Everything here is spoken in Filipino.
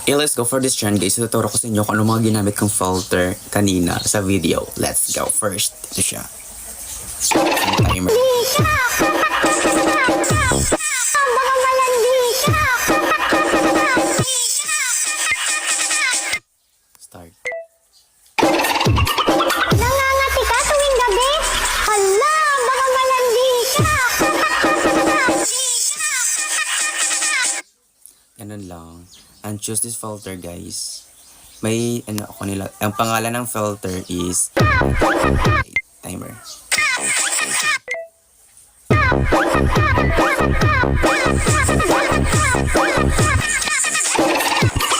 Let's go for this trend guys. Tuturo ko sa inyo kung ano mga ginamit kong filter kanina sa video. Let's go. First, ito siya. Timer. Start. Nangangati ka tuwing gabi? Hala, baka malandi ka. Ganun lang. And choose this filter guys. May ano ako nila. Ang pangalan ng filter is timer.